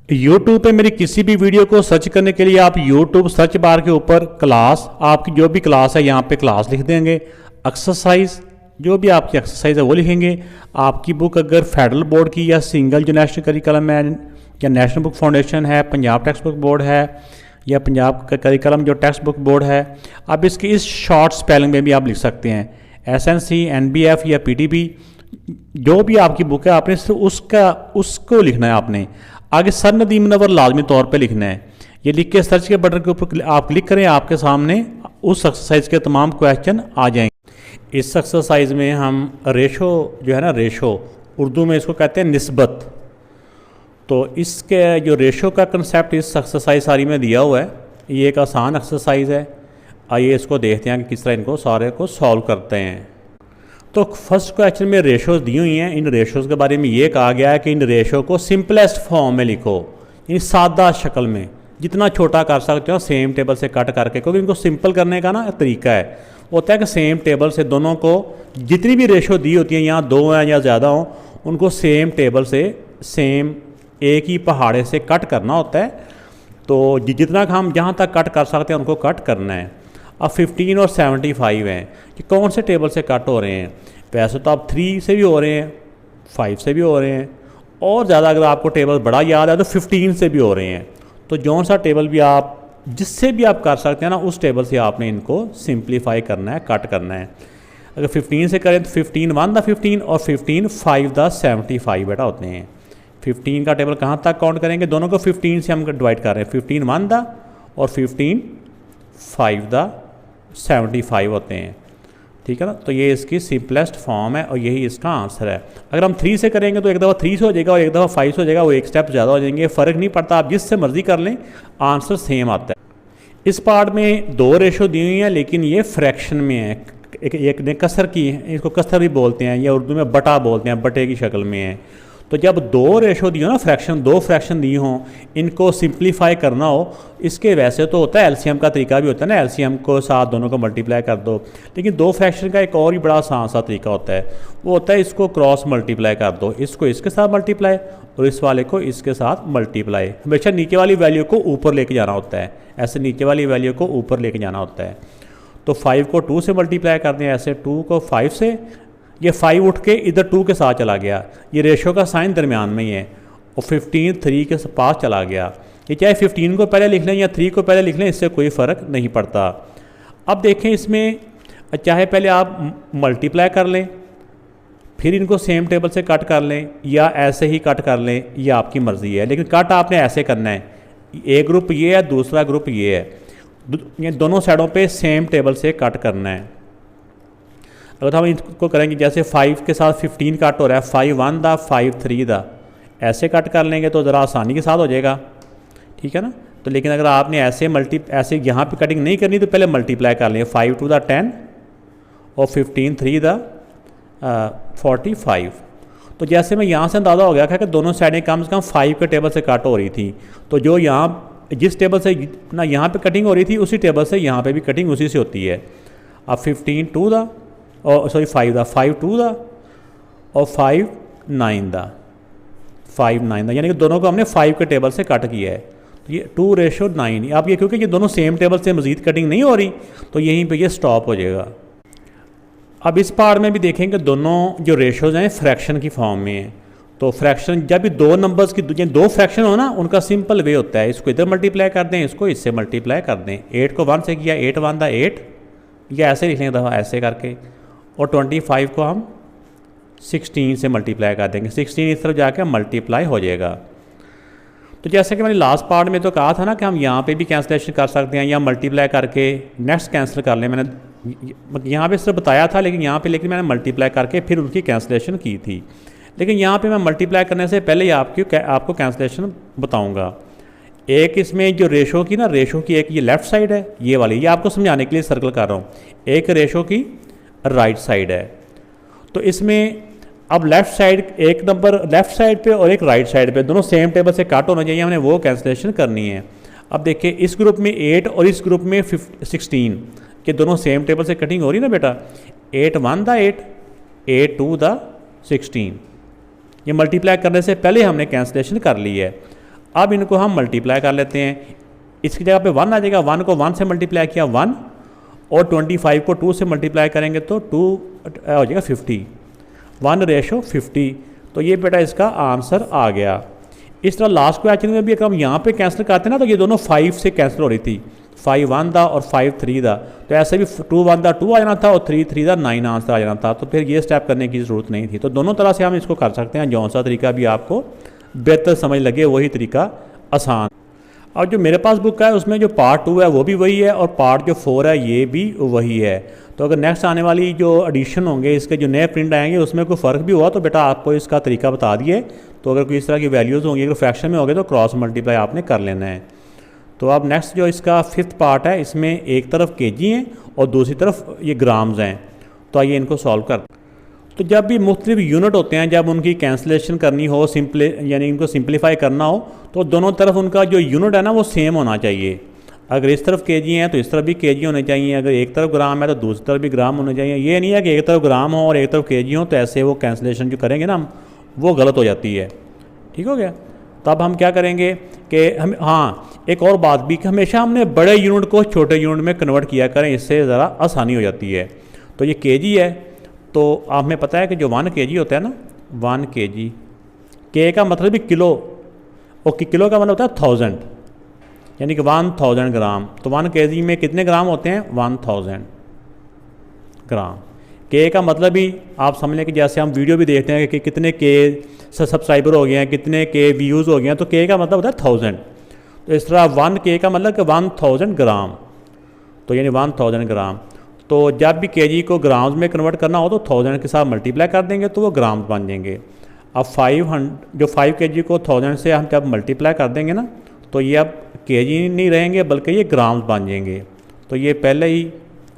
YouTube पे मेरी किसी भी वीडियो को सर्च करने के लिए आप YouTube सर्च बार के ऊपर क्लास, आपकी जो भी क्लास है यहाँ पे क्लास लिख देंगे। एक्सरसाइज, जो भी आपकी एक्सरसाइज है वो लिखेंगे। आपकी बुक अगर फेडरल बोर्ड की या सिंगल जो नेशनल करिकुलम है या नेशनल बुक फाउंडेशन है, पंजाब टेक्स्ट बुक बोर्ड है या पंजाब का करिकुलम जो टेक्स्ट बुक बोर्ड है, आप इसकी इस शॉर्ट स्पेलिंग में भी आप लिख सकते हैं। SNC, NBF या PTB, जो भी आपकी बुक है आपने सिर्फ उसको लिखना है। आपने आगे सर नदीम मुनव्वर लाजमी तौर पे लिखना है। ये लिख के सर्च के बटन के ऊपर आप क्लिक करें, आपके सामने उस एक्सरसाइज के तमाम क्वेश्चन आ जाएंगे। इस एक्सरसाइज में हम रेशो जो है ना, रेशो उर्दू में इसको कहते हैं निस्बत। तो इसके जो रेशो का कंसेप्ट इस एक्सरसाइज सारी में दिया हुआ है। ये एक आसान एक्सरसाइज है। आइए इसको देखते हैं कि किस तरह इनको सारे को सॉल्व करते हैं। तो फर्स्ट क्वेश्चन में रेशोज़ दी हुई हैं। इन रेशोज़ के बारे में ये कहा गया है कि इन रेशो को सिंपलेस्ट फॉर्म में लिखो, इन सादा शक्ल में, जितना छोटा कर सकते हो सेम टेबल से कट करके, क्योंकि इनको सिंपल करने का ना तरीका है होता है कि सेम टेबल से दोनों को जितनी भी रेशो दी होती है, यहाँ दो हैं या ज़्यादा हों, उनको सेम टेबल से सेम एक ही पहाड़े से कट करना होता है। तो जितना हम जहाँ तक कट कर सकते हैं उनको कट करना है। अब 15 और 75 हैं कि कौन से टेबल से कट हो रहे हैं। वैसे तो आप 3 से भी हो रहे हैं, 5 से भी हो रहे हैं, और ज़्यादा अगर आपको टेबल बड़ा याद है तो 15 से भी हो रहे हैं। तो जौन सा टेबल भी आप जिससे भी आप कर सकते हैं ना, उस टेबल से आपने इनको सिंप्लीफाई करना है, कट करना है। अगर 15 से करें तो 15 1 द 15 और 15 5 द 75 बेटा होते हैं। 15 का टेबल कहाँ तक काउंट करेंगे, दोनों को 15 से हम डिवाइड कर रहे हैं। 15 1 द और 15 5 द 75 होते हैं, ठीक है ना। तो ये इसकी सिंपलेस्ट फॉर्म है और यही इसका आंसर है। अगर हम 3 से करेंगे तो एक दफ़ा 3 से हो जाएगा और एक दफ़ा 5 से हो जाएगा, वो एक स्टेप ज़्यादा हो जाएंगे। फ़र्क नहीं पड़ता, आप जिससे मर्ज़ी कर लें, आंसर सेम आता है। इस पार्ट में 2 रेशो दी हुई हैं, लेकिन ये फ्रैक्शन में है। एक ने कसर की है, इसको कसर भी बोलते हैं, या उर्दू में बटा बोलते हैं, बटे की शक्ल में है। तो जब 2 रेशो दी हो ना, फ्रैक्शन 2 फ्रैक्शन दी हों, इनको सिंप्लीफाई करना हो, इसके वैसे तो होता है एलसीएम का तरीका भी होता है ना, एलसीएम को साथ दोनों को मल्टीप्लाई कर दो। लेकिन 2 फ्रैक्शन का एक और ही बड़ा आसान सा तरीका होता है, वो होता है इसको क्रॉस मल्टीप्लाई कर दो। इसको इसके साथ मल्टीप्लाई और इस वाले को इसके साथ मल्टीप्लाई। हमेशा नीचे वाली वैल्यू को ऊपर लेके जाना होता है, ऐसे नीचे वाली वैल्यू को ऊपर लेके जाना होता है। तो 5 को 2 से मल्टीप्लाई कर दें, ऐसे 2 को 5 से, ये 5 उठ के इधर 2 के साथ चला गया, ये रेशो का साइन दरमियान में ही है, और 15 3 के पास चला गया। ये चाहे 15 को पहले लिख लें या 3 को पहले लिख लें, इससे कोई फ़र्क नहीं पड़ता। अब देखें, इसमें चाहे पहले आप मल्टीप्लाई कर लें, फिर इनको सेम टेबल से कट कर लें, या ऐसे ही कट कर लें, ये आपकी मर्ज़ी है। लेकिन कट आपने ऐसे करना है, एक ग्रुप ये है, दूसरा ग्रुप ये है, ये दोनों साइडों पे सेम टेबल से कट करना है। अगर हम इसको करेंगे, जैसे 5 के साथ 15 कट हो रहा है, 5 1 द 5 3 द, ऐसे कट कर लेंगे तो ज़रा आसानी के साथ हो जाएगा, ठीक है ना। तो लेकिन अगर आपने ऐसे यहाँ पे कटिंग नहीं करनी तो पहले मल्टीप्लाई कर लें, 5 2 द 10 और 15 3 द 45। तो जैसे मैं यहाँ से अंदाज़ा हो गया था कि दोनों साइडें कम से कम 5 के टेबल से कट हो रही थी। तो जो यहाँ जिस टेबल से ना यहाँ पे कटिंग हो रही थी, उसी टेबल से यहाँ पे भी कटिंग उसी से होती है। अब 15 2 द और 5 2 द और 5 9 द, 5 9 द, यानी कि दोनों को हमने 5 के टेबल से कट किया है। तो ये 2:9। आप ये क्योंकि ये दोनों सेम टेबल से मज़ीद कटिंग नहीं हो रही, तो यहीं पे ये स्टॉप हो जाएगा। अब इस पार्ट में भी देखेंगे दोनों जो रेशोज़ हैं फ्रैक्शन की फॉर्म में है। तो फ्रैक्शन जब भी 2 नंबर्स की 2 फ्रैक्शन हो ना, उनका सिंपल वे होता है, इसको इधर मल्टीप्लाई कर दें, इसको इससे मल्टीप्लाई कर दें। 8 को 1 से किया, 8 1 द 8, या ऐसे लिख लेंगे दफ़ा ऐसे करके, और 25 को हम 16 से मल्टीप्लाई कर देंगे। 16 इस तरफ जाकर मल्टीप्लाई हो जाएगा। तो जैसे कि मैंने लास्ट पार्ट में तो कहा था ना कि हम यहाँ पे भी कैंसिलेशन कर सकते हैं, या मल्टीप्लाई करके नेक्स्ट कैंसिल कर लें। मैंने यहाँ पे सिर्फ बताया था, लेकिन यहाँ पे मैंने मल्टीप्लाई करके फिर उनकी कैंसिलेशन की थी। लेकिन यहाँ पे मैं मल्टीप्लाई करने से पहले आपको कैंसिलेशन बताऊँगा। एक इसमें जो रेशो की ना, रेशो की एक ये लेफ़्ट साइड है, ये वाली, ये आपको समझाने के लिए सर्कल कर रहा हूँ। एक रेशो की राइट साइड है। तो इसमें अब लेफ़्ट साइड, एक नंबर लेफ़्ट साइड पे और एक राइट साइड पे, दोनों सेम टेबल से कट होना चाहिए, हमने वो कैंसिलेशन करनी है। अब देखिए, इस ग्रुप में 8 और इस ग्रुप में 16, के दोनों सेम टेबल से कटिंग हो रही ना बेटा। 8 1 द 8, 8 2 द 16, ये मल्टीप्लाई करने से पहले हमने कैंसिलेशन कर ली है। अब इनको हम मल्टीप्लाई कर लेते हैं। इसकी जगह पे 1 आ जाएगा, 1 को 1 से मल्टीप्लाई किया 1, और 25 को 2 से मल्टीप्लाई करेंगे तो 2 हो जाएगा 50, 1:50। तो ये बेटा इसका आंसर आ गया। इस तरह लास्ट क्वेश्चन में भी अगर हम यहाँ पे कैंसिल करते हैं ना, तो ये दोनों 5 से कैंसिल हो रही थी, 5 1 था और 5 3 था। तो ऐसे भी 2 1 था 2 आ जाना था और 3 3 था 9 आंसर आ जाना था। तो फिर ये स्टेप करने की ज़रूरत नहीं थी। तो दोनों तरह से हम इसको कर सकते हैं, जौन सा तरीका भी आपको बेहतर समझ लगे वही तरीका आसान। और जो मेरे पास बुक है उसमें जो पार्ट 2 है वो भी वही है और पार्ट जो 4 है ये भी वही है। तो अगर नेक्स्ट आने वाली जो एडिशन होंगे, इसके जो नए प्रिंट आएंगे, उसमें कोई फ़र्क भी हुआ तो बेटा आपको इसका तरीका बता दिए। तो अगर कोई इस तरह की वैल्यूज़ होंगी, अगर फ्रैक्शन में होंगे तो क्रॉस मल्टीप्लाई आपने कर लेना है। तो अब नेक्स्ट जो इसका 5th पार्ट है, इसमें एक तरफ केजी हैं और दूसरी तरफ ये ग्राम्स हैं। तो आइए इनको सॉल्व कर। तो जब भी मुख्तलिफ यूनिट होते हैं, जब उनकी कैंसलेशन करनी हो, यानी इनको सिंप्लीफाई करना हो, तो दोनों तरफ उनका जो यूनिट है ना वो सेम होना चाहिए। अगर इस तरफ केजी हैं तो इस तरफ भी केजी होने चाहिए, अगर एक तरफ ग्राम है तो दूसरी तरफ भी ग्राम होने चाहिए। ये नहीं है कि एक तरफ ग्राम हो और एक तरफ केजी हो, तो ऐसे वो कैंसलेशन जो करेंगे ना हम, वो गलत हो जाती है। ठीक हो गया। तब हम क्या करेंगे कि हम, हाँ एक और बात भी कि हमेशा हमने बड़े यूनिट को छोटे यूनिट में कन्वर्ट किया करें, इससे ज़रा आसानी हो जाती है। तो ये केजी है, तो आप में पता है कि जो 1 kg होता है ना, 1 kg, के का मतलब भी किलो, और किलो का मतलब होता है 1000, यानी कि 1000 ग्राम। तो 1 kg में कितने ग्राम होते हैं? 1000 ग्राम। के का मतलब ही आप समझ लें कि जैसे हम वीडियो भी देखते हैं कि कितने के सब्सक्राइबर हो गए हैं, कितने के व्यूज़ हो गए हैं, तो के का मतलब होता है 1000। तो इस तरह 1 के का मतलब कि 1000 ग्राम, तो यानी 1000 ग्राम। तो जब भी केजी को ग्राम्स में कन्वर्ट करना हो तो 1000 के साथ मल्टीप्लाई कर देंगे तो वो ग्राम्स बन जाएंगे। अब 5 kg को 1000 से हम जब मल्टीप्लाई कर देंगे ना, तो ये अब केजी नहीं रहेंगे बल्कि ये ग्राम्स बन जाएंगे। तो ये पहले ही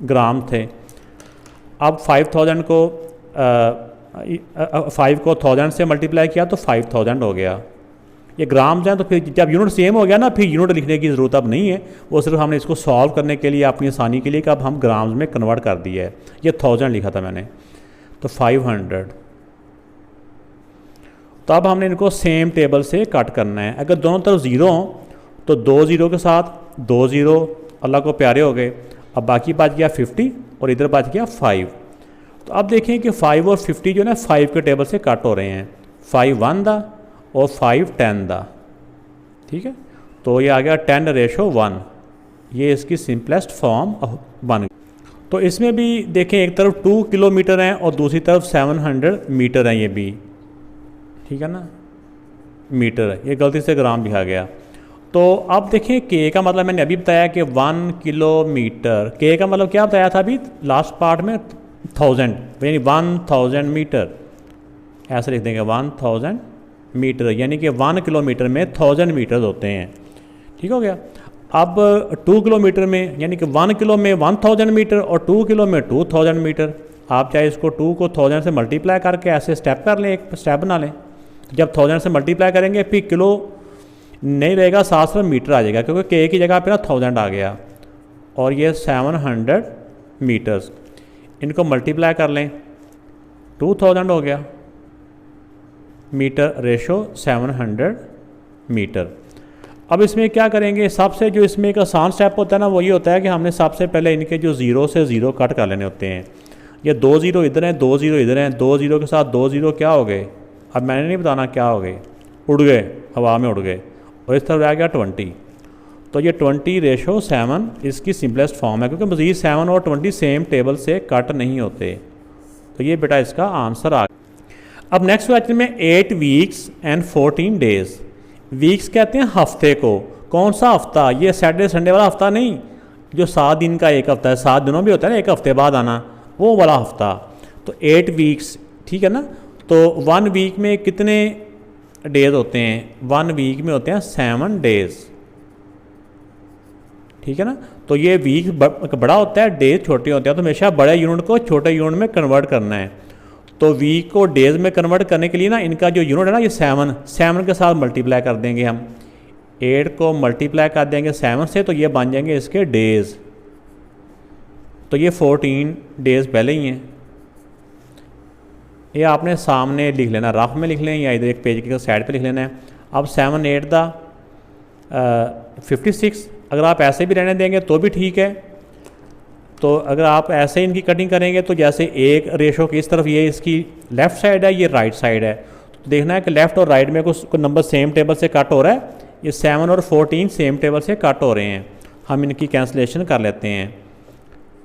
ग्राम थे। अब 5000 को 5 को 1000 से मल्टीप्लाई किया तो 5000 हो गया। ये ग्राम्स हैं, तो फिर जब यूनिट सेम हो गया ना, फिर यूनिट लिखने की ज़रूरत अब नहीं है। वो सिर्फ हमने इसको सॉल्व करने के लिए, अपनी आसानी के लिए, कि अब हम ग्राम्स में कन्वर्ट कर दिया है। ये 1000 लिखा था मैंने, तो 500। तो अब हमने इनको सेम टेबल से कट करना है। अगर दोनों तरफ ज़ीरो हों तो 2 0 के साथ 2 0 अल्लाह को प्यारे हो गए। अब बाकी बच गया 50 और इधर बच गया 5। तो अब देखें कि 5 और 50 जो है ना 5 के टेबल से कट हो रहे हैं। 5 1 दा और 5 10 दा, ठीक है। तो ये आ गया 10:1। ये इसकी सिंपलेस्ट फॉर्म बन गई। तो इसमें भी देखें, एक तरफ 2 किलोमीटर हैं और दूसरी तरफ 700 मीटर हैं, ये भी ठीक है ना, मीटर है, ये गलती से ग्राम लिखा गया। तो अब देखें के का मतलब मैंने अभी बताया कि 1 किलोमीटर। के का मतलब क्या बताया था अभी लास्ट पार्ट में? 1000, यानी 1000 मीटर। ऐसे लिख देंगे 1000 मीटर, यानी कि 1 किलोमीटर में 1000 मीटर होते हैं। ठीक हो गया। अब 2 किलोमीटर में, यानी कि 1 किलो में 1000 मीटर और 2 किलो में 2000 मीटर। आप चाहे इसको 2 को 1000 से मल्टीप्लाई करके ऐसे स्टेप कर लें, एक स्टेप बना लें। जब 1000 से मल्टीप्लाई करेंगे फिर किलो नहीं रहेगा, साथ साथ मीटर आ जाएगा, क्योंकि के की जगह पे ना 1000 आ गया। और ये 700 मीटर्स, इनको मल्टीप्लाई कर लें, 2000 हो गया मीटर रेशो 700 मीटर। अब इसमें क्या करेंगे? सबसे जो इसमें एक आसान स्टेप होता है ना, वो ये होता है कि हमने सबसे पहले इनके जो 0 से 0 कट कर लेने होते हैं। ये 2 0 इधर हैं, 2 0 इधर हैं, 2 0 के साथ 2 0 क्या हो गए? अब मैंने नहीं बताना क्या हो गए, उड़ गए, हवा में उड़ गए। और इस तरफ रह गया 20। तो ये 20:7 इसकी सिंपलेस्ट फॉर्म है, क्योंकि मज़ीद 7 और 20 सेम टेबल से कट नहीं होते। तो ये बेटा इसका आंसर आ गया। अब नेक्स्ट क्वेश्चन में 8 वीक्स एंड 14 डेज़। वीक्स कहते हैं हफ्ते को। कौन सा हफ्ता? ये सैटरडे संडे वाला हफ्ता नहीं, जो 7 दिन का एक हफ्ता है, 7 दिनों भी होता है ना, एक हफ्ते बाद आना, वो वाला हफ्ता। तो 8 वीक्स, ठीक है ना। तो 1 वीक में कितने डेज होते हैं? 1 वीक में होते हैं 7 डेज, ठीक है ना। तो ये वीक बड़ा होता है, डेज छोटे होते हैं। तो हमेशा बड़े यूनिट को छोटे यूनिट में कन्वर्ट करना है। तो वीक को डेज में कन्वर्ट करने के लिए ना, इनका जो यूनिट है ना, ये 7 के साथ मल्टीप्लाई कर देंगे हम। 8 को मल्टीप्लाई कर देंगे 7 से, तो ये बन जाएंगे इसके डेज। तो ये 14 डेज पहले ही हैं। ये आपने सामने लिख लेना, रफ में लिख लें या इधर एक पेज के साइड पे लिख लेना है। अब 7 8 दा 56। अगर आप ऐसे भी रहने देंगे तो भी ठीक है। तो अगर आप ऐसे इनकी कटिंग करेंगे तो जैसे एक रेशो की इस तरफ ये इसकी लेफ़्ट साइड है, ये राइट साइड है, तो देखना है कि लेफ़्ट और राइट में कुछ नंबर सेम टेबल से कट हो रहा है। ये 7 और 14 सेम टेबल से कट हो रहे हैं। हम इनकी कैंसलेशन कर लेते हैं।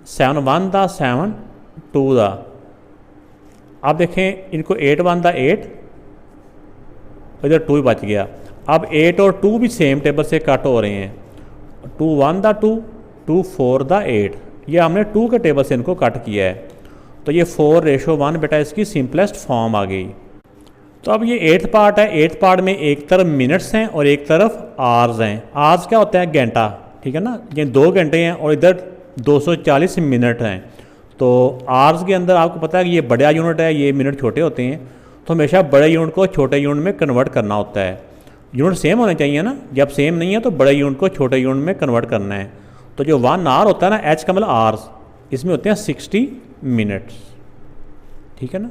7 1 दा 7 2 दा। अब देखें इनको 8 1 दा 8, इधर 2 बच गया। अब 8 और 2 भी सेम टेबल से कट हो रहे हैं। 2 1 दा 2 2 4 दा 8, ये हमने 2 के टेबल से इनको कट किया है। तो ये 4:1 बेटा इसकी सिंपलेस्ट फॉर्म आ गई। तो अब ये 8th पार्ट है। 8th पार्ट में एक तरफ मिनट्स हैं और एक तरफ आवर्स हैं। आवर्स क्या होता है? घंटा, ठीक है ना। ये 2 घंटे हैं और इधर 240 मिनट हैं। तो आवर्स के अंदर आपको पता है कि ये बड़ा यूनिट है, ये मिनट छोटे होते हैं, तो हमेशा बड़े यूनिट को छोटे यूनिट में कन्वर्ट करना होता है। यूनिट सेम होने चाहिए ना, जब सेम नहीं है तो बड़े यूनिट को छोटे यूनिट में कन्वर्ट करना है। तो जो 1 आवर होता है ना, एच का मतलब आवर्स, इसमें होते हैं 60 मिनट्स, ठीक है ना।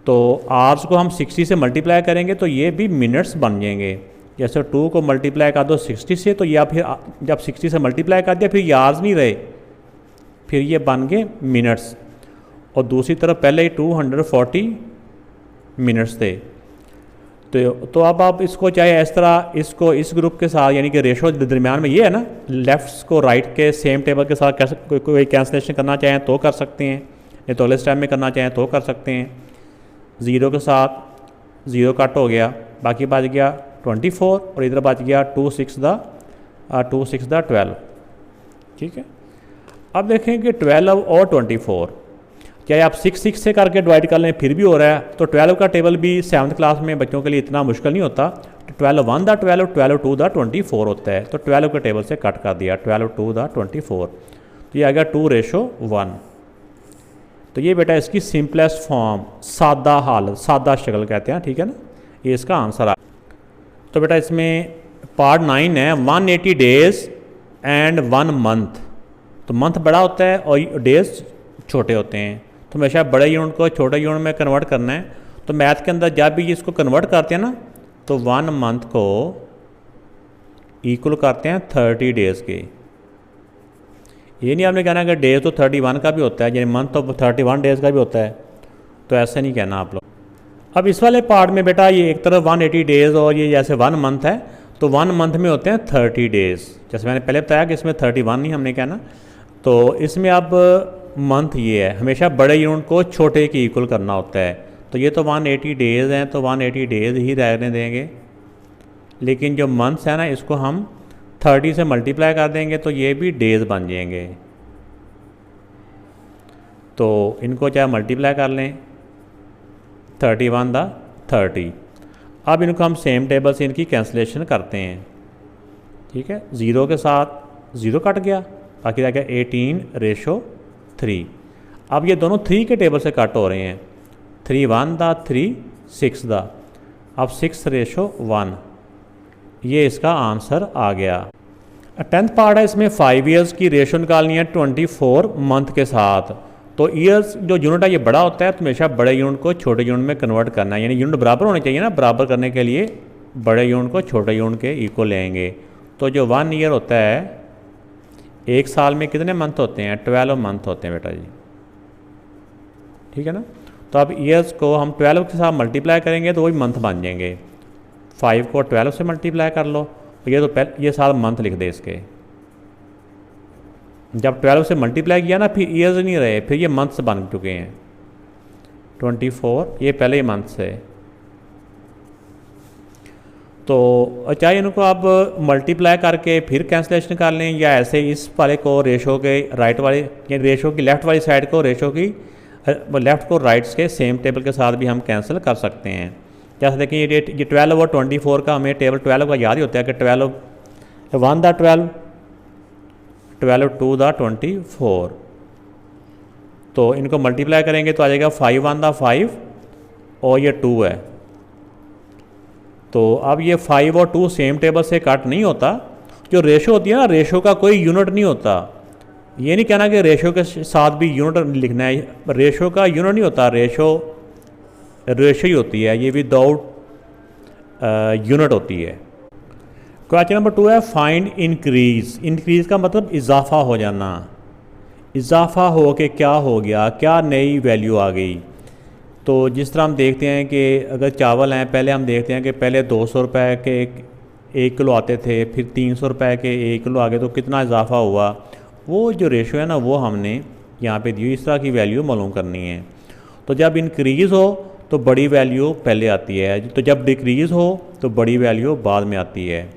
तो आवर्स को हम 60 से मल्टीप्लाई करेंगे तो ये भी मिनट्स बन जाएंगे। जैसे 2 को मल्टीप्लाई कर दो 60 से, तो या फिर जब 60 से मल्टीप्लाई कर दिया फिर ये आवर्स नहीं रहे, फिर ये बन गए मिनट्स। और दूसरी तरफ पहले ही 240 मिनट्स थे। तो अब आप इसको चाहे इस तरह, इसको इस ग्रुप के साथ, यानी कि रेशो दरमियान में ये है ना, लेफ्ट को राइट के सेम टेबल के साथ कोई कैंसलेशन करना चाहें तो कर सकते हैं, नहीं तो अगले स्टेप में करना चाहें तो कर सकते हैं। 0 के साथ 0 कट हो गया, बाकी बच गया 24 और इधर बच गया 2 6 दा 12, ठीक है। अब देखें कि 12 और 24, चाहे आप 6 6 से करके डिवाइड कर लें फिर भी हो रहा है। तो 12 का टेबल भी 7th क्लास में बच्चों के लिए इतना मुश्किल नहीं होता। 12 1 दा 12, 12 2 दा 24 होता है। तो 12 के टेबल से कट कर दिया, 12 2 दा 24, तो ये आ गया 2:1। तो ये बेटा इसकी सिंपलेस्ट फॉर्म, सादा हालत, सादा शक्ल कहते हैं, ठीक है ना। ये इसका आंसर आ। तो बेटा इसमें पार्ट 9 है, 180 डेज एंड 1 मंथ। तो मंथ बड़ा होता है और डेज छोटे होते हैं। तो हमेशा बड़े यूनिट को छोटे यूनिट में कन्वर्ट करना है। तो मैथ के अंदर जब भी इसको कन्वर्ट करते हैं ना, तो 1 मंथ को इक्वल करते हैं 30 डेज़ के। ये नहीं आपने कहना कि डेज तो 31 का भी होता है, यानी मंथ तो 31 डेज़ का भी होता है, तो ऐसा नहीं कहना आप लोग। अब इस वाले पार्ट में बेटा ये एक तरफ 180 डेज़ और ये जैसे 1 मंथ है, तो 1 मंथ में होते हैं 30 डेज़। जैसे मैंने पहले बताया कि इसमें 31 नहीं हमने कहना। तो इसमें अब मंथ ये है, हमेशा बड़े यूनिट को छोटे की इक्वल करना होता है। तो ये तो 180 डेज़ हैं, तो 180 डेज़ ही रहने देंगे। लेकिन जो मंथ्स है ना, इसको हम 30 से मल्टीप्लाई कर देंगे तो ये भी डेज़ बन जाएंगे। तो इनको चाहे मल्टीप्लाई कर लें, 31 दा 30। अब इनको हम सेम टेबल से इनकी कैंसलेशन करते हैं, ठीक है। 0 के साथ 0 कट गया, बाकी रह गया 18:3। अब ये दोनों 3 के टेबल से कट हो रहे हैं। 3 1 दा 3 6 दा, अब 6:1, ये इसका आंसर आ गया। 10th पार्ट है, इसमें 5 ईयर्स की रेशो निकालनी है 24 मंथ के साथ। तो ईयर्स जो यूनिट है ये बड़ा होता है, तो हमेशा बड़े यूनिट को छोटे यूनिट में कन्वर्ट करना है, यानी यूनिट बराबर होने चाहिए ना। बराबर करने के लिए बड़े यूनिट को छोटे यूनिट के इक्वल लेंगे। तो जो 1 ईयर होता है, एक साल में कितने मंथ होते हैं? 12 मंथ होते हैं बेटा जी, ठीक है ना। तो अब ईयर्स को हम 12 के साथ मल्टीप्लाई करेंगे तो वही मंथ बन जाएंगे। 5 को 12 से मल्टीप्लाई कर लो, तो ये तो ये सारा मंथ लिख दे इसके। जब 12 से मल्टीप्लाई किया ना, फिर ईयर्स नहीं रहे, फिर ये मंथ्स बन चुके हैं। 24 ये पहले ही मंथ्स है। तो चाहे इनको आप मल्टीप्लाई करके फिर कैंसलेशन कर लें, या ऐसे इस वाले को रेशो के राइट वाले, या रेशो की लेफ़्ट वाली साइड को रेशो की लेफ़्ट को राइट्स के सेम टेबल के साथ भी हम कैंसिल कर सकते हैं। जैसे देखिए ये 12 और 24 का हमें टेबल 12 का याद ही होता है कि 12 1 दा 12, 12 2 दा 24। तो इनको मल्टीप्लाई करेंगे तो आ जाएगा 5 1 दा 5 और ये 2 है। तो अब ये 5 और 2 सेम टेबल से कट नहीं होता। जो रेशो होती है ना, रेशो का कोई यूनिट नहीं होता। ये नहीं कहना कि रेशो के साथ भी यूनिट लिखना है, रेशो का यूनिट नहीं होता, रेशो ही होती है, ये विदाउट यूनिट होती है। क्वेश्चन नंबर 2 है फाइंड इंक्रीज। इंक्रीज का मतलब इजाफा हो जाना। इजाफा हो के क्या हो गया, क्या नई वैल्यू आ गई। तो जिस तरह हम देखते हैं कि अगर चावल हैं, पहले हम देखते हैं कि पहले 200 रुपये के 1 किलो आते थे, फिर 300 रुपये के 1 किलो आ गए, तो कितना इजाफा हुआ। वो जो रेशो है ना वो हमने यहाँ पे दी। इस तरह की वैल्यू मालूम करनी है। तो जब इंक्रीज़ हो तो बड़ी वैल्यू पहले आती है, तो जब डिक्रीज़ हो तो बड़ी वैल्यू बाद में आती है।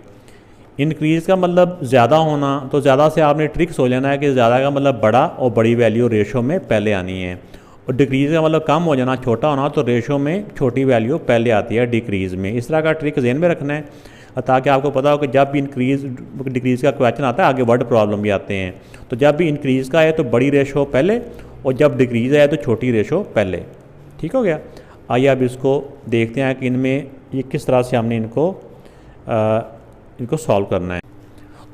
इंक्रीज़ का मतलब ज़्यादा होना, तो ज़्यादा से आपने ट्रिक सोच लेना है कि ज़्यादा का मतलब बड़ा और बड़ी वैल्यू रेशो में पहले आनी है। और डिक्रीज़ का मतलब कम हो जाना, छोटा होना, तो रेशो में छोटी वैल्यू पहले आती है डिक्रीज़ में। इस तरह का ट्रिक जहन में रखना है ताकि आपको पता हो कि जब भी इंक्रीज़ डिक्रीज़ का क्वेश्चन आता है आगे वर्ड प्रॉब्लम भी आते हैं। तो जब भी इंक्रीज़ का है तो बड़ी रेशो पहले, और जब डिक्रीज़ है तो छोटी रेशो पहले। ठीक हो गया। आइए अब इसको देखते हैं कि इनमें ये किस तरह से हमने इनको सॉल्व करना है।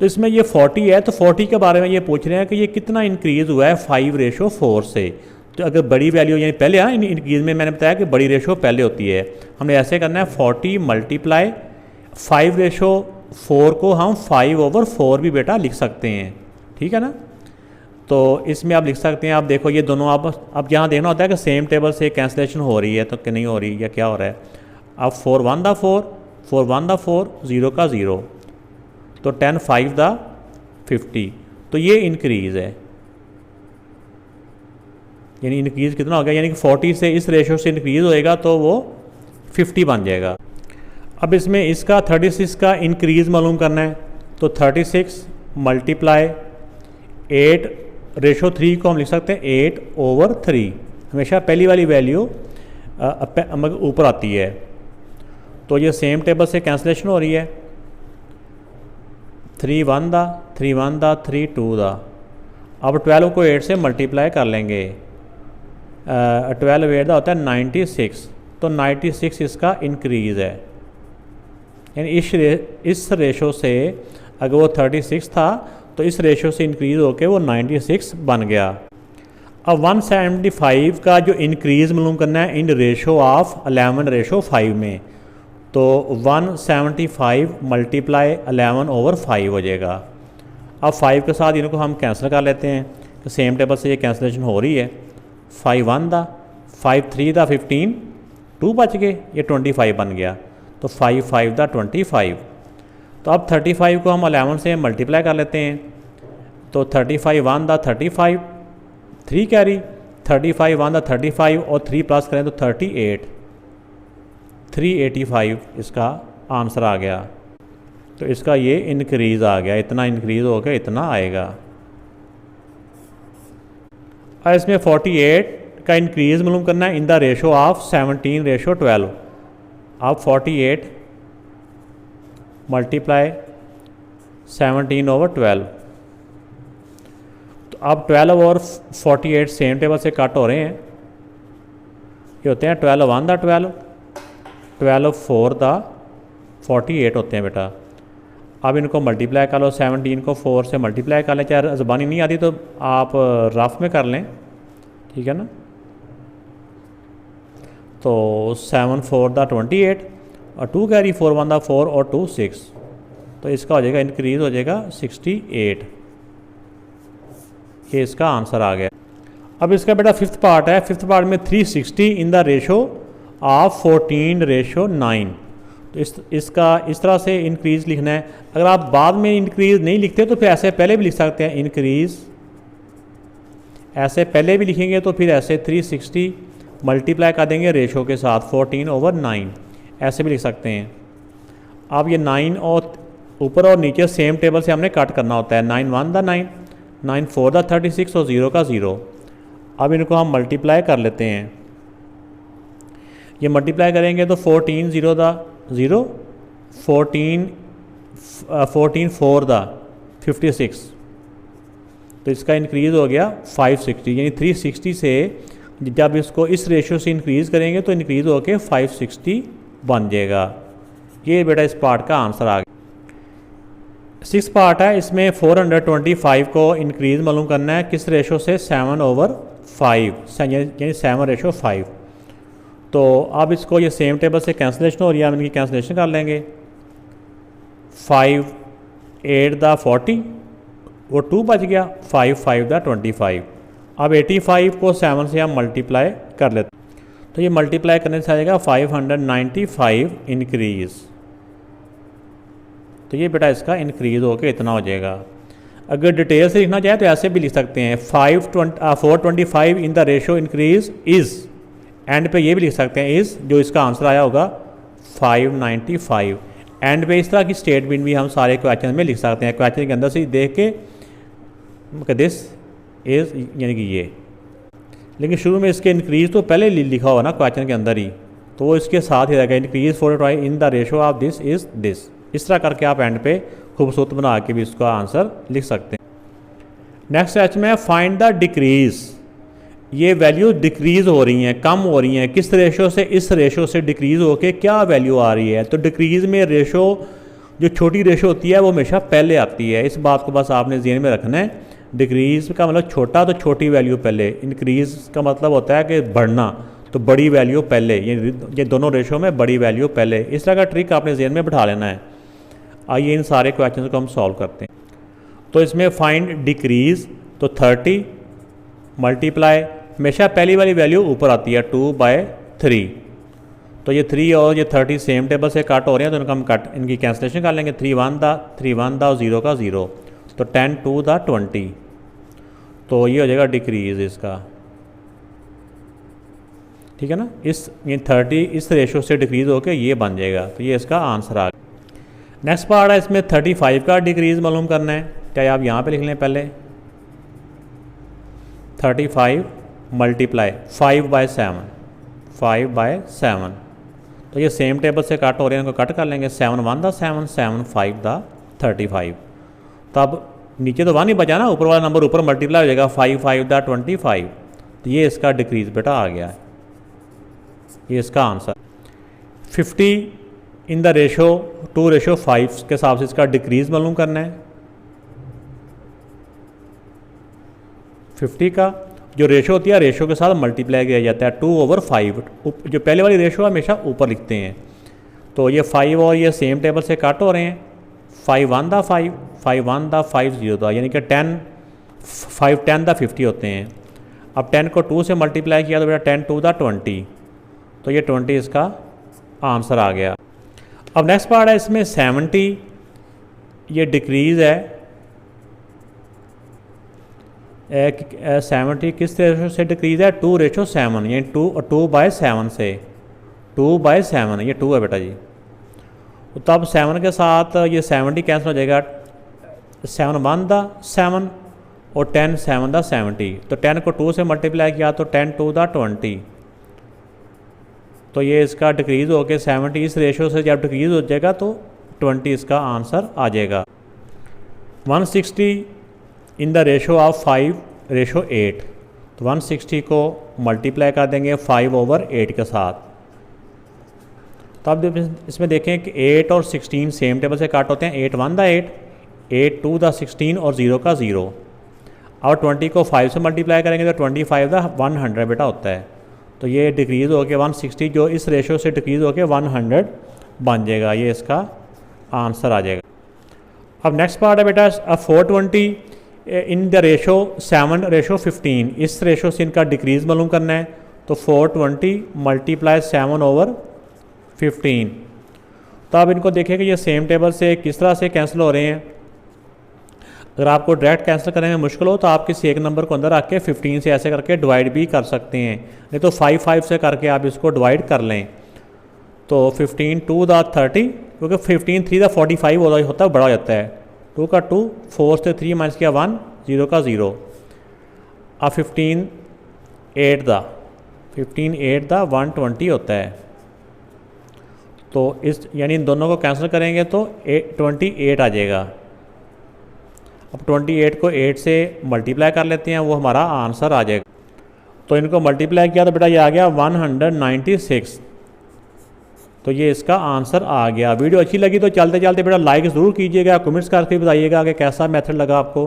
तो इसमें ये 40 है, तो 40 के बारे में ये पूछ रहे हैं कि ये कितना इंक्रीज़ हुआ है 5:4 से। तो अगर बड़ी वैल्यू यानी पहले, हाँ इंक्रीज़ में मैंने बताया कि बड़ी रेशो पहले होती है। हमने ऐसे करना है 40 मल्टीप्लाई 5:4 को हम 5/4 भी बेटा लिख सकते हैं। ठीक है ना। तो इसमें आप लिख सकते हैं, आप देखो ये दोनों आप यहाँ देखना होता है कि सेम टेबल से कैंसिलेशन हो रही है तो कि नहीं हो रही या क्या हो रहा है। अब 4 1 दा 4, 4 1 दा 4, 0 का 0, तो 10 5 दा 50। तो ये इंक्रीज़ है, यानी इंक्रीज़ कितना हो गया, यानी कि 40 से इस रेशो से इंक्रीज़ होएगा तो वो 50 बन जाएगा। अब इसमें इसका 36 का इंक्रीज़ मालूम करना है। तो 36 मल्टीप्लाई 8/3 को हम लिख सकते हैं 8/3। हमेशा पहली वाली वैल्यू ऊपर आती है। तो ये सेम टेबल से कैंसिलेशन हो रही है। 3 1 दा 3 1 दा 3 2 दा। अब 12 को 8 से मल्टीप्लाई कर लेंगे। 12 8 दा होता है 96। तो 96 इसका इंक्रीज़ है, यानी इस रेशो से अगर वो 36 था तो इस रेशो से इंक्रीज़ होकर वो 96 बन गया। अब 175 का जो इंक्रीज़ मालूम करना है इन रेशो ऑफ 11:5 में। तो 175 मल्टीप्लाई 11/5 हो जाएगा। अब 5 के साथ इनको हम कैंसिल कर लेते हैं, तो सेम टेबल से ये कैंसिलेशन हो रही है। 5 1 दा 5 3 दा 15, 2 बच गए, ये 25 बन गया। तो 5 5 दा 25। तो अब 35 को हम 11 से मल्टीप्लाई कर लेते हैं। तो 35 1 दा 35, 3 कैरी, 35 1 दा 35 और 3 प्लस करें तो 38, 385 इसका आंसर आ गया। तो इसका ये इंक्रीज़ आ गया, इतना इंक्रीज़ हो गया, इतना आएगा। और इसमें 48 का इंक्रीज़ मालूम करना है इन द रेशो ऑफ 17:12। अब 48 मल्टीप्लाई 17/12। तो अब 12 और 48 सेम टेबल से कट हो रहे हैं। ये होते हैं 12 1 दा 12, 12 4 दा 48 होते हैं बेटा। अब इनको मल्टीप्लाई कर लो, 17 को 4 से मल्टीप्लाई कर लें। चाहे ज़बानी नहीं आती तो आप रफ में कर लें, ठीक है ना। तो 7 4 दा 28 और 2 कैरी, 4 1 दा 4 और 2 6। तो इसका हो जाएगा इंक्रीज़ हो जाएगा 68। ये इसका आंसर आ गया। अब इसका बेटा फिफ्थ पार्ट है। फिफ्थ पार्ट में 360 इन द रेशो ऑफ 14:9। तो इसका इस तरह से इंक्रीज़ लिखना है। अगर आप बाद में इंक्रीज़ नहीं लिखते तो फिर ऐसे पहले भी लिख सकते हैं। इंक्रीज़ ऐसे पहले भी लिखेंगे तो फिर ऐसे 360 मल्टीप्लाई कर देंगे रेशो के साथ 14/9, ऐसे भी लिख सकते हैं। अब ये 9 और ऊपर और नीचे सेम टेबल से हमने कट करना होता है। 9 1 दा 9, 9 4 दा 36 और 0 का 0। अब इनको हम मल्टीप्लाई कर लेते हैं। ये मल्टीप्लाई करेंगे तो 14 0 दा 0, 14 4 दा 56। तो इसका इंक्रीज़ हो गया 560, यानी 360 से जब इसको इस रेशो से इंक्रीज़ करेंगे तो इंक्रीज़ होकर 560 बन जाएगा। ये बेटा इस पार्ट का आंसर आ गया। 6 पार्ट है। इसमें 425 को इंक्रीज़ मालूम करना है किस रेशो से, 7/5, यानी 7:5। तो अब इसको ये सेम टेबल से कैंसिलेशन हो रही है, हम इनकी कैंसिलेशन कर लेंगे। 5 8 दा 40, वो 2 बच गया, 5 5 दा 25। अब 85 को 7 से हम मल्टीप्लाई कर लेते हैं, तो ये मल्टीप्लाई करने से आ जाएगा 595 इंक्रीज़। तो ये बेटा इसका इंक्रीज़ होकर इतना हो जाएगा। अगर डिटेल से लिखना चाहे तो ऐसे भी लिख सकते हैं 425 in the ratio increase is, and पे ये भी लिख सकते हैं इज़, जो इसका आंसर आया होगा 595। एंड पे इस तरह की स्टेटमेंट भी हम सारे क्वेश्चन में लिख सकते हैं, क्वेश्चन के अंदर से देख के दिस इज़ यानी कि ये, लेकिन शुरू में इसके इंक्रीज़ तो पहले लिखा होगा ना क्वेश्चन के अंदर ही, तो वो इसके साथ ही रहेगा increase 425 in the ratio of this is this. इस तरह करके आप एंड पे खूबसूरत बना के भी इसका आंसर लिख सकते हैं। नेक्स्ट क्वेश्चन में फाइंड द डिक्रीज़, ये वैल्यू डिक्रीज़ हो रही हैं, कम हो रही हैं, किस रेशो से, इस रेशो से डिक्रीज़ होके क्या वैल्यू आ रही है। तो डिक्रीज़ में रेशो, जो छोटी रेशो होती है वो हमेशा पहले आती है, इस बात को बस आपने ज़हन में रखना है। डिक्रीज़ का मतलब छोटा, तो छोटी वैल्यू पहले, इंक्रीज़ का मतलब होता है कि बढ़ना, तो बड़ी वैल्यू पहले, ये दोनों रेशो में बड़ी वैल्यू पहले। इस तरह का ट्रिक आपने ज़हन में बिठा लेना है। आइए इन सारे क्वेश्चन को हम सॉल्व करते हैं। तो इसमें फाइंड डिक्रीज़, तो 30 मल्टीप्लाई, हमेशा पहली वाली वैल्यू ऊपर आती है 2/3, तो ये 3 और ये 30 सेम टेबल से कट हो रहे हैं, तो इनका हम कट, इनकी कैंसलेशन कर लेंगे। 3 1 दा और 0 का 0, तो 10 2 दा 20, तो ये हो जाएगा डिक्रीज़ इसका, ठीक है ना। ये 30 इस रेशो से डिक्रीज़ होकर ये बन जाएगा, तो ये इसका आंसर आ गया। नेक्स्ट पार्ट है, इसमें 35 का डिक्रीज़ मालूम करना है, चाहे आप यहाँ पे लिख लें पहले 35 मल्टीप्लाई 5/7, 5/7, तो ये सेम टेबल से कट हो रहे हैं, इनको कट कर लेंगे। 7 1 दा 7, 7 5 दा 35, तब नीचे तो 1 ही बचा ना, ऊपर वाला नंबर ऊपर मल्टीप्लाई हो जाएगा 5 5 दा 25, तो ये इसका डिक्रीज़ बेटा आ गया है, ये इसका आंसर। 50 इन द रेशो 2/5 के हिसाब से इसका डिक्रीज़ मालूम करना है। 50 का जो रेशो होती है, रेशो के साथ मल्टीप्लाई किया जाता है 2/5, जो पहले वाली रेशो है हमेशा ऊपर लिखते हैं, तो ये 5 और ये सेम टेबल से कट हो रहे हैं। 5 1 दा 5, 5 1 दा 5 0 दा, यानी कि 5 10 दा 50 होते हैं। अब 10 को 2 से मल्टीप्लाई किया तो बेटा 10 2 दा 20, तो ये 20 इसका आंसर आ गया। अब नेक्स्ट पार्ट है, इसमें 70 ये डिक्रीज़ है, 70 किस रेशो से डिक्रीज़ है, 2/7, यानी 2/7 से, 2/7, ये 2 है बेटा जी। तो तब 7 के साथ ये 70 कैंसिल हो जाएगा, 7 1 दा 7 और 10 7 दा 70, तो 10 को 2 से मल्टीप्लाई किया तो 10 2 दा 20, तो ये इसका डिक्रीज़ हो के 70 इस रेशो से जब डिक्रीज़ हो जाएगा तो 20 इसका आंसर आ जाएगा। 160 इन द रेशो ऑफ 5/8, तो 160 को मल्टीप्लाई कर देंगे 5/8 के साथ। तो अब इसमें देखें कि 8 और 16 सेम टेबल से कट होते हैं, 8 1 दा 8, 8 2 दा 16 और 0 का 0। और 20 को 5 से मल्टीप्लाई करेंगे तो 25 दा 100 बेटा होता है, तो ये डिक्रीज़ हो के 160 जो इस रेशो से डिक्रीज़ हो के 100 बन जाएगा, ये इसका आंसर आ जाएगा। अब नेक्स्ट पार्ट है बेटा, 420 इन द रेशो 7/15, इस रेशो से इनका डिक्रीज़ मालूम करना है, तो 420 मल्टीप्लाई 7/15। तो अब इनको देखें कि ये सेम टेबल से किस तरह से कैंसिल हो रहे हैं। अगर आपको डायरेक्ट कैंसिल करने में मुश्किल हो तो आप किसी एक नंबर को अंदर रख के 15 से ऐसे करके डिवाइड भी कर सकते हैं, नहीं तो 5 5 से करके आप इसको डिवाइड कर लें। तो 15 2 दा 30, क्योंकि 15 3 दा 45 होता है, बड़ा हो जाता है। 2 का 2, 4 से 3 माइनस किया 1, 0 का 0। अब 15 8 दा 120 होता है, तो इस यानी इन दोनों को कैंसिल करेंगे तो 28 आ जाएगा। अब 28 को 8 से मल्टीप्लाई कर लेते हैं, वो हमारा आंसर आ जाएगा। तो इनको मल्टीप्लाई किया तो बेटा ये आ गया 196, तो ये इसका आंसर आ गया। वीडियो अच्छी लगी तो चलते चलते बेटा लाइक ज़रूर कीजिएगा, कमेंट्स करके बताइएगा कि कैसा मेथड लगा आपको।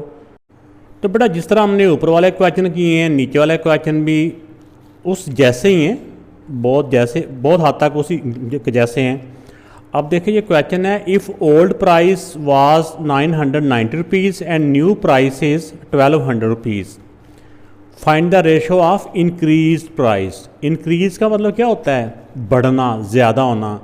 तो बेटा जिस तरह हमने ऊपर वाले क्वेश्चन किए हैं, नीचे वाले क्वेश्चन भी उस जैसे ही हैं, बहुत हद तक उसी जैसे हैं। अब देखिए ये क्वेश्चन है, if old price was 990 rupees and new price is 1200 rupees, find the ratio of increase price. Increase का मतलब क्या होता है? बढ़ना, ज़्यादा होना।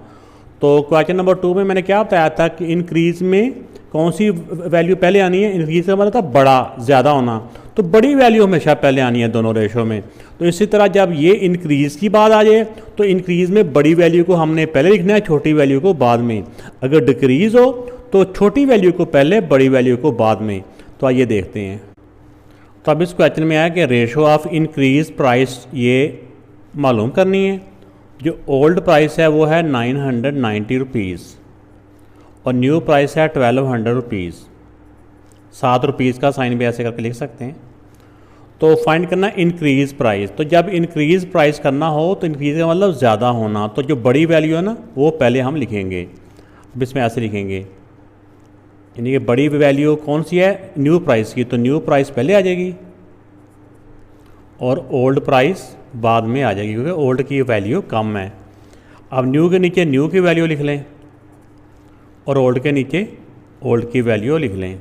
तो क्वेश्चन नंबर 2 में मैंने क्या बताया था कि इंक्रीज में कौन सी वैल्यू पहले आनी है? इंक्रीज का मतलब था बड़ा, ज़्यादा होना, तो बड़ी वैल्यू हमेशा पहले आनी है दोनों रेशो में। तो इसी तरह जब ये इंक्रीज़ की बात आ जाए तो इंक्रीज़ में बड़ी वैल्यू को हमने पहले लिखना है, छोटी वैल्यू को बाद में। अगर डिक्रीज़ हो तो छोटी वैल्यू को पहले, बड़ी वैल्यू को बाद में। तो आइए देखते हैं। तो अब इस क्वेश्चन में आया कि रेशो ऑफ इंक्रीज प्राइस ये मालूम करनी है। जो ओल्ड प्राइस है वो है 990 रुपीज़ और न्यू प्राइस है 1200 रुपीज़। 7 रुपीज़ का साइन भी ऐसे करके लिख सकते हैं। तो फाइंड करना इंक्रीज प्राइस। तो जब इंक्रीज प्राइस करना हो तो इंक्रीज का मतलब ज़्यादा होना, तो जो बड़ी वैल्यू है ना वो पहले हम लिखेंगे। अब इसमें ऐसे लिखेंगे, यानी कि बड़ी वैल्यू कौन सी है? न्यू प्राइस की, तो न्यू प्राइस पहले आ जाएगी और ओल्ड प्राइस बाद में आ जाएगी क्योंकि ओल्ड की वैल्यू कम है। अब न्यू के नीचे न्यू की वैल्यू लिख लें और ओल्ड के नीचे ओल्ड की वैल्यू लिख लें।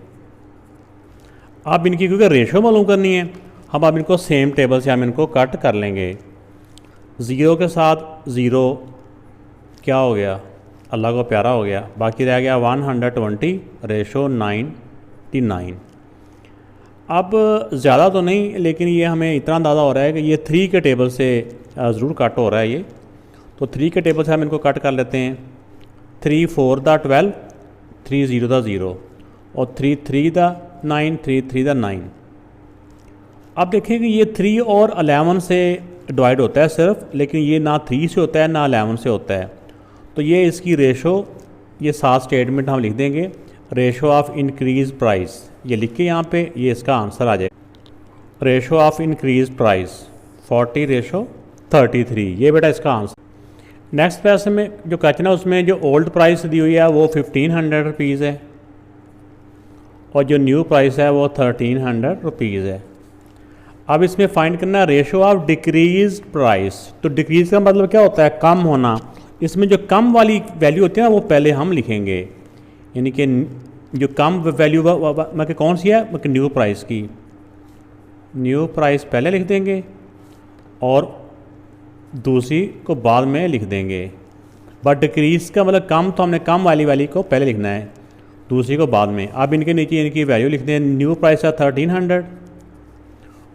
अब इनकी क्योंकि रेशो मालूम करनी है, हम अब इनको सेम टेबल से हम इनको कट कर लेंगे। ज़ीरो के साथ ज़ीरो क्या हो गया? अल्लाह को प्यारा हो गया। बाकी रह गया 120 रेशो 99। अब ज़्यादा तो नहीं, लेकिन ये हमें इतना अंदाज़ा हो रहा है कि ये 3 के टेबल से ज़रूर कट हो रहा है ये। तो 3 के टेबल से हम इनको कट कर लेते हैं। 3 4 दा 12, 3 0 दा 0 और 3 3 दा 9, 3 3 दा 9। अब देखें कि ये 3 और 11 से डिवाइड होता है सिर्फ, लेकिन ये ना 3 से होता है ना 11 से होता है। तो ये इसकी रेशो, ये 7 स्टेटमेंट हम लिख देंगे। रेशो ऑफ इंक्रीज प्राइस ये लिख के यहाँ पे ये इसका आंसर आ जाए। Ratio of increase price 40 ratio 33, ये बेटा इसका आंसर। नेक्स्ट पैसे में जो क्वेश्चन है उसमें जो ओल्ड प्राइस दी हुई है वो 1500 रुपीज़ है और जो न्यू प्राइस है वो 1300 रुपीज़ है। अब इसमें फाइंड करना है रेशो ऑफ डिक्रीज प्राइस। तो डिक्रीज का मतलब क्या होता है? कम होना। इसमें जो कम वाली वैल्यू होती है ना वो पहले हम लिखेंगे, यानी कि जो कम वैल्यू मतलब कौन सी है? मतलब न्यू प्राइस की। न्यू प्राइस पहले लिख देंगे और दूसरी को बाद में लिख देंगे। बट डिक्रीज का मतलब कम, तो हमने कम वाली को पहले लिखना है, दूसरी को बाद में। अब इनके नीचे इनकी वैल्यू लिख दें। न्यू प्राइस है 1300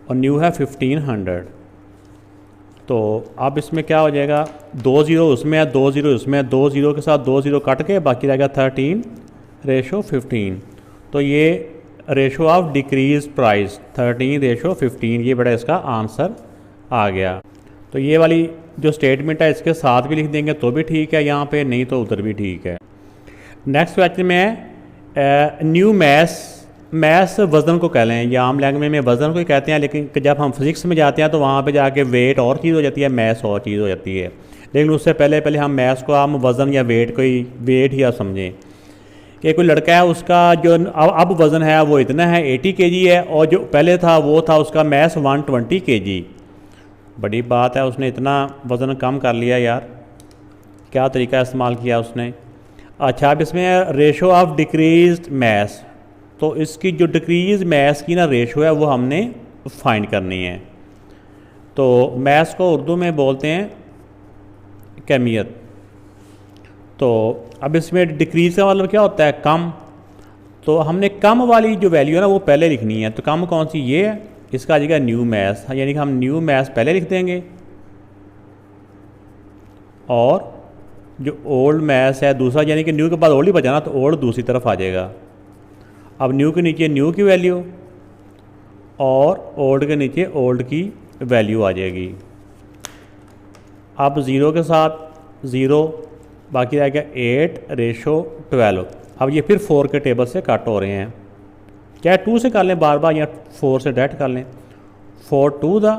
और न्यू है 1500। तो अब इसमें क्या हो जाएगा? 2 0 उसमें है, 2 0 उसमें है, 2 0 के साथ 2 0 कट के बाकी रहेगा 13 रेशो 15। तो ये ratio of decrease price 13 ratio 15, ये बड़ा इसका आंसर आ गया। तो ये वाली जो स्टेटमेंट है इसके साथ भी लिख देंगे तो भी ठीक है यहाँ पे, नहीं तो उधर भी ठीक है। नेक्स्ट क्वेश्चन में है न्यू मैस वज़न को कह लें, या आम लैंग्वेज में वज़न को ही कहते हैं, लेकिन जब हम फिज़िक्स में जाते हैं तो वहाँ पे जाके वेट और चीज़ हो जाती है, मैस और चीज़ हो जाती है। लेकिन उससे पहले हम मैस को हम वज़न या वेट ही आप समझें कि कोई लड़का है, उसका जो अब वज़न है वो इतना है 80 kg है और जो पहले था वो था उसका मैस 120 kg। बड़ी बात है, उसने इतना वज़न कम कर लिया यार, क्या तरीका इस्तेमाल किया उसने। अच्छा, अब इसमें रेशो ऑफ डिक्रीज मैस, तो इसकी जो डिक्रीज मैस की ना रेशो है वो हमने फाइंड करनी है। तो मैस को उर्दू में बोलते हैं कैमियत। तो अब इसमें डिक्रीज का मतलब क्या होता है? कम। तो हमने कम वाली जो वैल्यू है ना वो पहले लिखनी है। तो कम कौन सी? ये है, इसका आ जाएगा न्यू मैस, यानी कि हम न्यू मैस पहले लिख देंगे और जो ओल्ड मैस है दूसरा, यानी कि न्यू के बाद ओल्ड ही बचा ना, तो ओल्ड दूसरी तरफ आ जाएगा। अब न्यू के नीचे न्यू की वैल्यू और ओल्ड के नीचे ओल्ड की वैल्यू आ जाएगी। अब ज़ीरो के साथ ज़ीरो, बाकी रह गया 8 रेशो 12। अब ये फिर 4 के टेबल से कट हो रहे हैं, चाहे 2 से कर लें बार बार या 4 से डायरेक्ट कर लें। 4 2 दा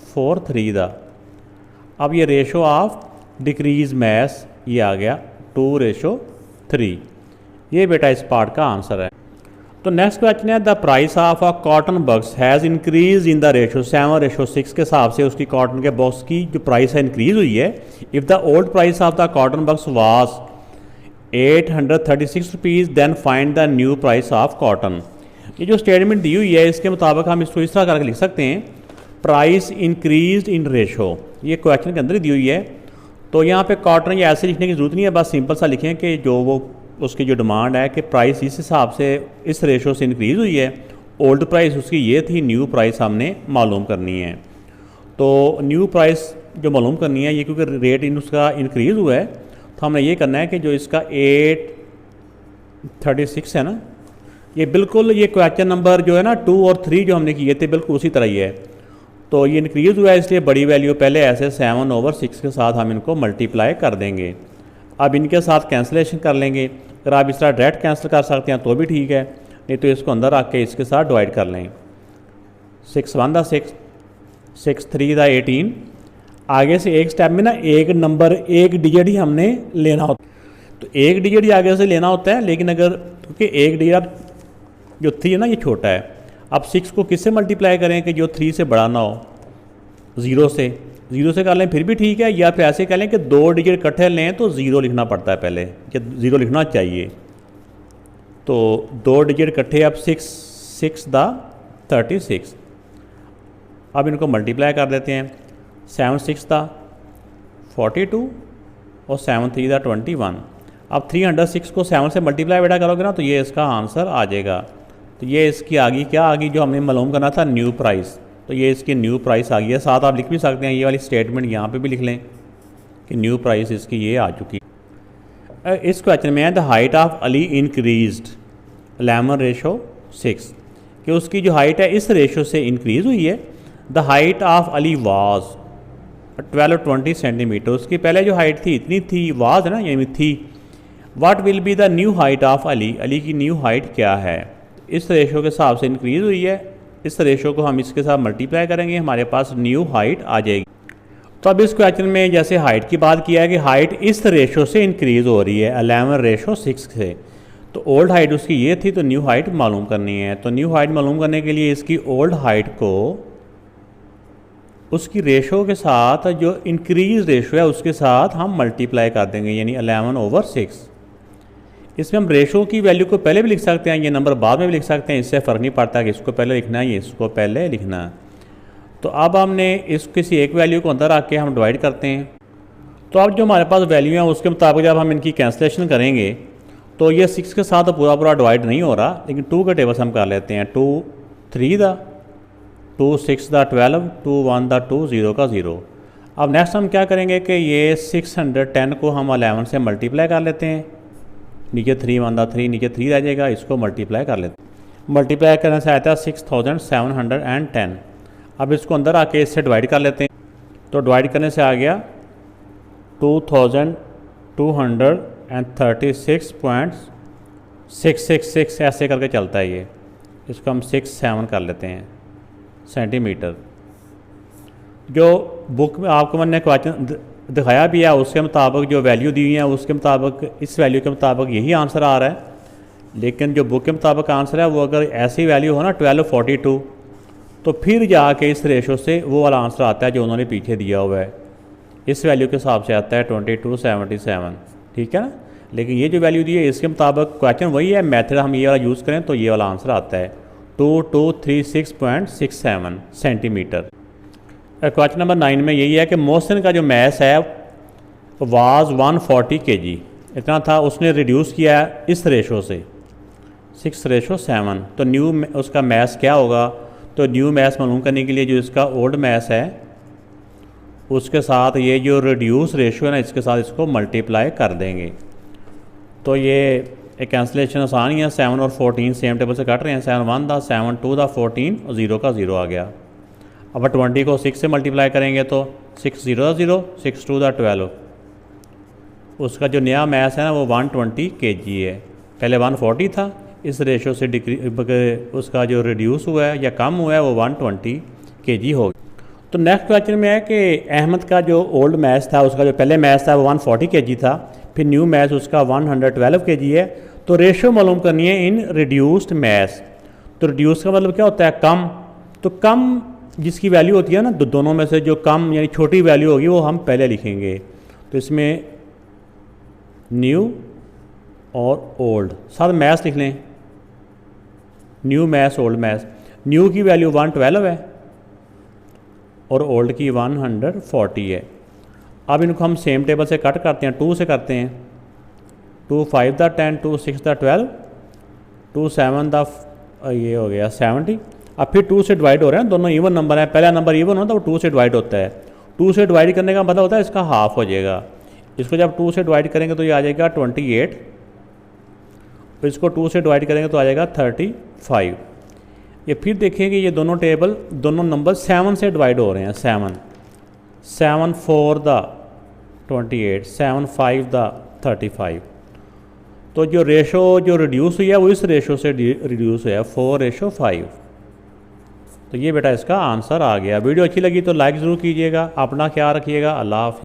4 3 दा। अब ये रेशो ऑफ डिक्रीज मैस ये आ गया 2 रेशो 3। ये बेटा इस पार्ट का आंसर है। तो नेक्स्ट क्वेश्चन है the price of a cotton box has increase in the ratio 7 ratio 6 के हिसाब से उसकी कॉटन के बॉक्स की जो प्राइस है इंक्रीज हुई है। If the old price of the cotton box was 836 rupees, then find the new price of cotton. ये जो स्टेटमेंट दी हुई है इसके मुताबिक हम इसको इस तरह करके लिख सकते हैं, प्राइस इंक्रीज इन रेशो। ये क्वेश्चन के अंदर ही दी हुई है, तो यहाँ पे कॉटन ये ऐसे लिखने की ज़रूरत नहीं है, बस सिंपल सा लिखें कि जो वो उसकी जो डिमांड है कि प्राइस इस हिसाब से इस रेशो से इंक्रीज़ हुई है। ओल्ड प्राइस उसकी ये थी, न्यू प्राइस हमने मालूम करनी है। तो न्यू प्राइस जो मालूम करनी है, ये क्योंकि रेट उसका इंक्रीज़ हुआ है, तो हमने ये करना है कि जो इसका 836 है ना, ये बिल्कुल ये क्वेश्चन नंबर जो है ना 2 और 3 जो हमने किए थे बिल्कुल उसी तरह ही है। तो ये इंक्रीज़ हुआ है, इसलिए बड़ी वैल्यू पहले ऐसे 7/6 के साथ हम इनको मल्टीप्लाई कर देंगे। अब इनके साथ कैंसिलेशन कर लेंगे। अगर आप इस तरह डायरेक्ट कैंसिल कर सकते हैं तो भी ठीक है, नहीं तो इसको अंदर रख के इसके साथ डिवाइड कर लें। 6 × 6, 6 × 3 = 18। आगे से एक स्टेप में ना एक नंबर एक डिजिट ही हमने लेना होता है, तो एक डिजिट ही आगे से लेना होता है। लेकिन अगर क्योंकि एक डिजिट जो 3 है ना ये छोटा है, अब 6 को किससे मल्टीप्लाई करें कि जो 3 से बड़ा ना हो, 0 से कर लें फिर भी ठीक है, या फिर ऐसे कह लें कि 2 डिजिट इकट्ठे लें तो 0 लिखना पड़ता है पहले, कि 0 लिखना चाहिए। तो 2 डिजिट इकट्ठे, अब 6 × 36। अब इनको मल्टीप्लाई कर देते हैं। 7 × 6 = 42 और 7 × 3 = 21। अब 306 को 7 से मल्टीप्लाई बेटा करोगे ना तो ये इसका आंसर आ जाएगा। तो ये इसकी आ गई, क्या आ गई, जो हमने मालूम करना था न्यू प्राइस, तो ये इसकी न्यू प्राइस आ गई है। साथ आप लिख भी सकते हैं, ये वाली स्टेटमेंट यहाँ पे भी लिख लें कि न्यू प्राइस इसकी ये आ चुकी। इस क्वेश्चन में है the height of Ali increased 11/6, कि उसकी जो हाइट है इस रेशो से इंक्रीज़ हुई है। The height of Ali was 12-20 centimetre, उसकी पहले जो हाइट थी इतनी थी, वाज है ना यानी थी। What will be the new height of Ali, Ali की न्यू हाइट क्या है, इस रेशो के हिसाब से इंक्रीज़ हुई है। इस रेशो को हम इसके साथ मल्टीप्लाई करेंगे, हमारे पास न्यू हाइट आ जाएगी। तो अब इस क्वेश्चन में जैसे हाइट की बात किया है कि हाइट इस रेशो से इंक्रीज़ हो रही है 11/6 से, तो ओल्ड हाइट उसकी ये थी, तो न्यू हाइट मालूम करनी है। तो न्यू हाइट मालूम करने के लिए इसकी ओल्ड हाइट को उसकी रेशो के साथ जो इंक्रीज रेशो है उसके साथ हम मल्टीप्लाई कर देंगे, यानी 11/6। इसमें हम रेशो की वैल्यू को पहले भी लिख सकते हैं, ये नंबर बाद में भी लिख सकते हैं, इससे फ़र्क नहीं पड़ता कि इसको पहले लिखना है या इसको पहले लिखना है। तो अब हमने इस किसी एक वैल्यू को अंदर आके हम डिवाइड करते हैं। तो अब जो हमारे पास वैल्यू है उसके मुताबिक जब हम इनकी कैंसलेशन करेंगे तो ये 6 के साथ तो पूरा डिवाइड नहीं हो रहा, लेकिन 2 के टेबल से हम कर लेते हैं। 2 × 3 = 2 × 6 = 12, 2 × 1 = 2, 0 का 0। अब नेक्स्ट हम क्या करेंगे कि ये 610 को हम 11 से मल्टीप्लाई कर लेते हैं। नीचे 3 × 1 = 3, नीचे 3 रह जाएगा, इसको मल्टीप्लाई कर लेते हैं। मल्टीप्लाई करने से आता है 6710। अब इसको अंदर आके इससे डिवाइड कर लेते हैं, तो डिवाइड करने से आ गया 2236.666, ऐसे करके चलता है ये। इसको हम 67 कर लेते हैं सेंटीमीटर। जो बुक में आपको मैंने क्वेश्चन दिखाया भी है उसके मुताबिक जो वैल्यू दी हुई है उसके मुताबिक इस वैल्यू के मुताबिक यही आंसर आ रहा है, लेकिन जो बुक के मुताबिक आंसर है वो अगर ऐसी वैल्यू हो ना 1242, तो फिर जाके इस रेशो से वो वाला आंसर आता है जो उन्होंने पीछे दिया हुआ है। इस वैल्यू के हिसाब से आता है 2277, ठीक है ना। लेकिन ये जो वैल्यू दी है इसके मुताबिक क्वेश्चन वही है, मेथड हम ये वाला यूज़ करें तो ये वाला आंसर आता है 2236.67 सेंटीमीटर। क्वेश्चन नंबर 9 में यही है कि मोहसिन का जो मैस है वाज 140 kg, इतना था, उसने रिड्यूस किया है इस रेशो से 6/7। तो न्यू उसका मैस क्या होगा, तो न्यू मैस मालूम करने के लिए जो इसका ओल्ड मैस है उसके साथ ये जो रिड्यूस रेशो है ना इसके साथ इसको मल्टीप्लाई कर देंगे। तो ये एक कैंसलेशन आसान ही है, 7 और 14 सेम टेबल से कट रहे हैं। 7 × 1 = 7, 2 = 14 और 0 का 0 आ गया। अब 20 को 6 से मल्टीप्लाई करेंगे तो 6 × 0 = 0, 6 × 2 = 12। उसका जो नया मैस है ना वो 120 kg है, पहले 140 था, इस रेशो से उसका जो रिड्यूस हुआ है या कम हुआ है वो 120 kg हो गया। तो नेक्स्ट क्वेश्चन में है कि अहमद का जो ओल्ड मैच था उसका जो पहले मैच था वो 140 kg था, फिर न्यू मैच उसका 112 kg है। तो रेशो मालूम करनी है इन रिड्यूस्ड मैच। तो रिड्यूस का मतलब क्या होता है, कम। तो कम जिसकी वैल्यू होती है ना दोनों में से जो कम यानी छोटी वैल्यू होगी वो हम पहले लिखेंगे। तो इसमें न्यू और ओल्ड, साथ मैथ्स लिख लें, new maths old maths. New की वैल्यू 112 है और ओल्ड की 140 है। अब इनको हम सेम टेबल से कट करते हैं, 2 से करते हैं। 2 5 दा 10, 2 6 दा 12, 2 7 दा ये हो गया 70। अब फिर 2 से डिवाइड हो रहे हैं, दोनों इवन नंबर है। पहला नंबर इवन होता है वो 2 से डिवाइड होता है। 2 से डिवाइड करने का मतलब होता है इसका हाफ हो जाएगा। इसको जब 2 से डिवाइड करेंगे तो ये आ जाएगा 28, तो इसको 2 से डिवाइड करेंगे तो आ जाएगा 35। ये फिर देखेंगे ये दोनों टेबल, दोनों नंबर 7 से डिवाइड हो रहे हैं। 7 7 4 दा 28, 7 5 दा 35। तो जो रेशो जो रिड्यूस हुई है वो इस रेशो से रिड्यूस हुआ है, 4:5। तो ये बेटा इसका आंसर आ गया। वीडियो अच्छी लगी तो लाइक ज़रूर कीजिएगा। अपना ख्याल रखिएगा। अल्लाह हाफ़िज़।